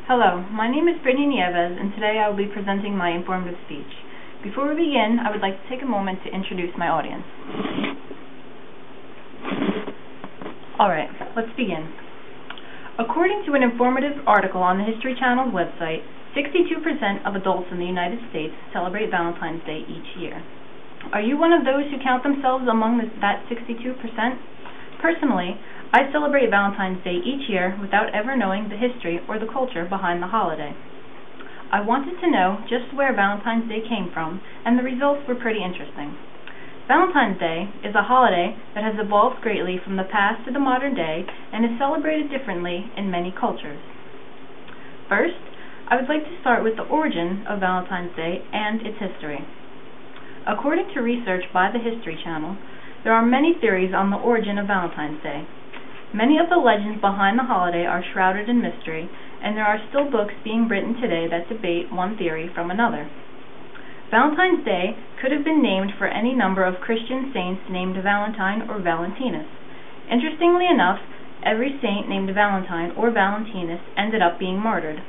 Hello, my name is Brittany Nieves, and today I will be presenting my informative speech. Before we begin, I would like to take a moment to introduce my audience. Alright, let's begin. According to an informative article on the History Channel's website, 62% of adults in the United States celebrate Valentine's Day each year. Are you one of those who count themselves among that 62%? Personally, I celebrate Valentine's Day each year without ever knowing the history or the culture behind the holiday. I wanted to know just where Valentine's Day came from, and the results were pretty interesting. Valentine's Day is a holiday that has evolved greatly from the past to the modern day and is celebrated differently in many cultures. First, I would like to start with the origin of Valentine's Day and its history. According to research by the History Channel, there are many theories on the origin of Valentine's Day. Many of the legends behind the holiday are shrouded in mystery, and there are still books being written today that debate one theory from another. Valentine's Day could have been named for any number of Christian saints named Valentine or Valentinus. Interestingly enough, every saint named Valentine or Valentinus ended up being martyred.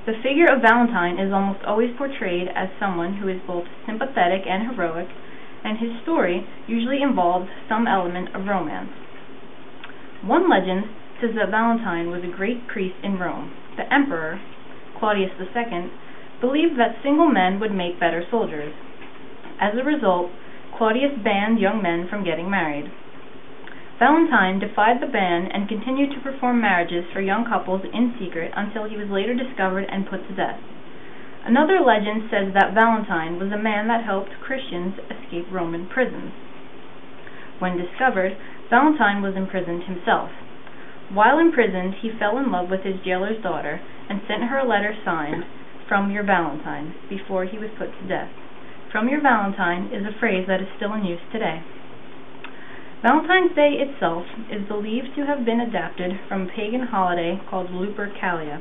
The figure of Valentine is almost always portrayed as someone who is both sympathetic and heroic, and his story usually involves some element of romance. One legend says that Valentine was a great priest in Rome. The emperor, Claudius II, believed that single men would make better soldiers. As a result, Claudius banned young men from getting married. Valentine defied the ban and continued to perform marriages for young couples in secret until he was later discovered and put to death. Another legend says that Valentine was a man that helped Christians escape Roman prisons. When discovered, Valentine was imprisoned himself. While imprisoned, he fell in love with his jailer's daughter and sent her a letter signed, "From your Valentine," before he was put to death. "From your Valentine" is a phrase that is still in use today. Valentine's Day itself is believed to have been adapted from a pagan holiday called Lupercalia.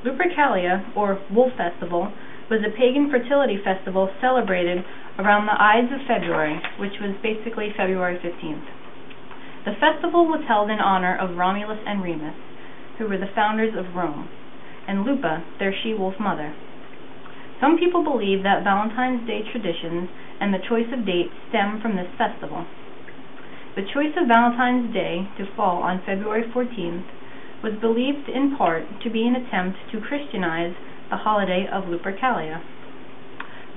Lupercalia, or Wolf Festival, was a pagan fertility festival celebrated around the Ides of February, which was basically February 15th. The festival was held in honor of Romulus and Remus, who were the founders of Rome, and Lupa, their she-wolf mother. Some people believe that Valentine's Day traditions and the choice of dates stem from this festival. The choice of Valentine's Day to fall on February 14th was believed in part to be an attempt to Christianize the holiday of Lupercalia.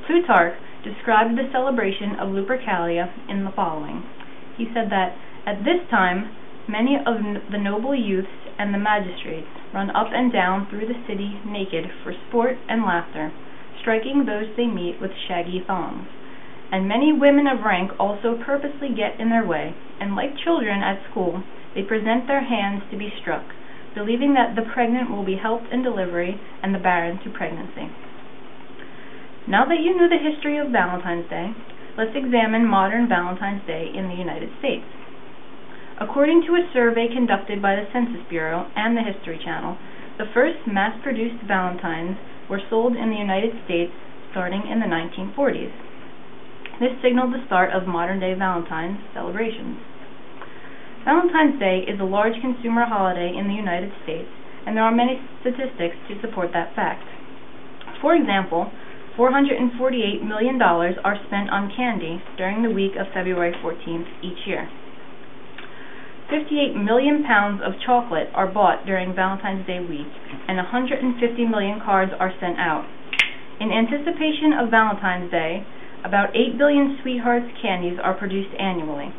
Plutarch described the celebration of Lupercalia in the following. He said that, "At this time, many of the noble youths and the magistrates run up and down through the city naked for sport and laughter, striking those they meet with shaggy thongs. And many women of rank also purposely get in their way, and like children at school, they present their hands to be struck, believing that the pregnant will be helped in delivery and the barren to pregnancy." Now that you know the history of Valentine's Day, let's examine modern Valentine's Day in the United States. According to a survey conducted by the Census Bureau and the History Channel, the first mass-produced Valentines were sold in the United States starting in the 1940s. This signaled the start of modern-day Valentine's celebrations. Valentine's Day is a large consumer holiday in the United States, and there are many statistics to support that fact. For example, $448 million are spent on candy during the week of February 14th each year. 58 million pounds of chocolate are bought during Valentine's Day week, and 150 million cards are sent out. In anticipation of Valentine's Day, about 8 billion Sweethearts candies are produced annually.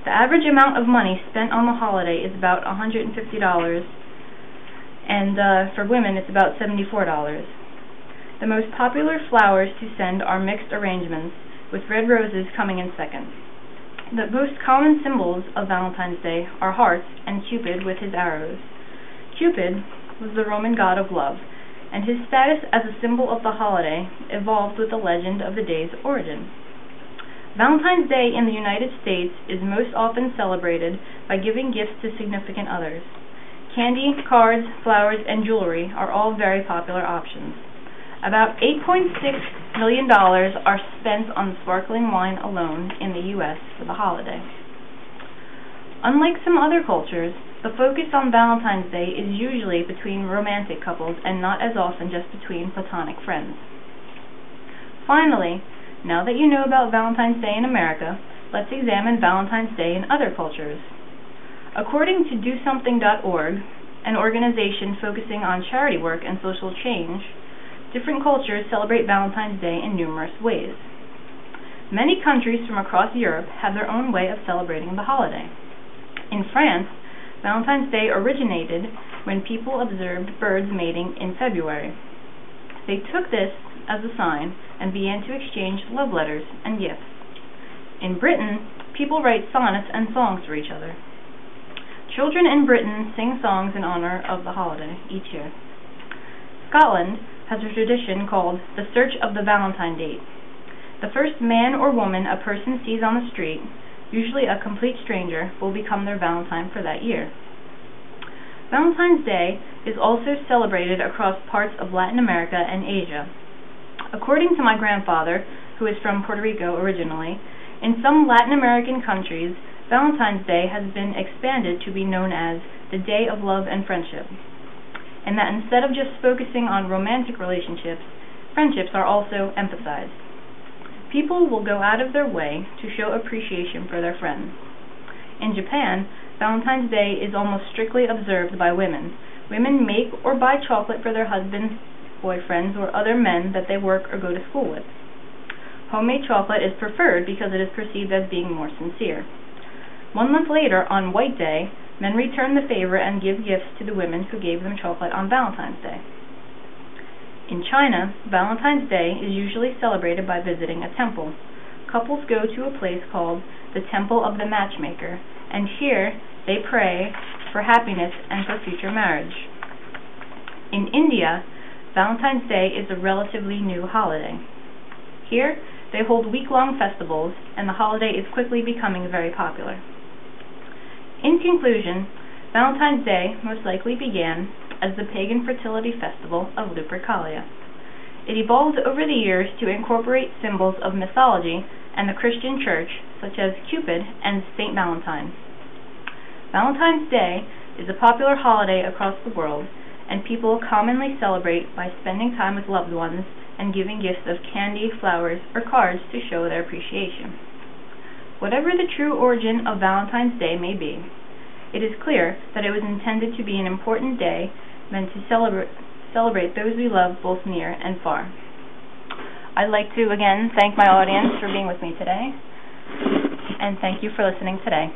The average amount of money spent on the holiday is about $150, and for women it's about $74. The most popular flowers to send are mixed arrangements, with red roses coming in second. The most common symbols of Valentine's Day are hearts and Cupid with his arrows. Cupid was the Roman god of love, and his status as a symbol of the holiday evolved with the legend of the day's origin. Valentine's Day in the United States is most often celebrated by giving gifts to significant others. Candy, cards, flowers, and jewelry are all very popular options. About $8.6 million are spent on sparkling wine alone in the U.S. for the holiday. Unlike some other cultures, The focus on Valentine's Day is usually between romantic couples and not as often just between platonic friends. Finally, now that you know about Valentine's Day in America, let's examine Valentine's Day in other cultures. According to DoSomething.org, an organization focusing on charity work and social change, different cultures celebrate Valentine's Day in numerous ways. Many countries from across Europe have their own way of celebrating the holiday. In France, Valentine's Day originated when people observed birds mating in February. They took this as a sign and began to exchange love letters and gifts. In Britain, people write sonnets and songs for each other. Children in Britain sing songs in honor of the holiday each year. Scotland has a tradition called the Search of the Valentine date. The first man or woman a person sees on the street, usually a complete stranger, will become their Valentine for that year. Valentine's Day is also celebrated across parts of Latin America and Asia. According to my grandfather, who is from Puerto Rico originally, in some Latin American countries, Valentine's Day has been expanded to be known as the Day of Love and Friendship, and that instead of just focusing on romantic relationships, friendships are also emphasized. People will go out of their way to show appreciation for their friends. In Japan, Valentine's Day is almost strictly observed by women. Women make or buy chocolate for their husbands, boyfriends, or other men that they work or go to school with. Homemade chocolate is preferred because it is perceived as being more sincere. 1 month later, on White Day, men return the favor and give gifts to the women who gave them chocolate on Valentine's Day. In China, Valentine's Day is usually celebrated by visiting a temple. Couples go to a place called the Temple of the Matchmaker, and here they pray for happiness and for future marriage. In India, Valentine's Day is a relatively new holiday. Here, they hold week-long festivals, and the holiday is quickly becoming very popular. In conclusion, Valentine's Day most likely began as the pagan fertility festival of Lupercalia. It evolved over the years to incorporate symbols of mythology and the Christian Church, such as Cupid and Saint Valentine. Valentine's Day is a popular holiday across the world, and people commonly celebrate by spending time with loved ones and giving gifts of candy, flowers, or cards to show their appreciation. Whatever the true origin of Valentine's Day may be, it is clear that it was intended to be an important day meant to celebrate those we love both near and far. I'd like to again thank my audience for being with me today, and thank you for listening today.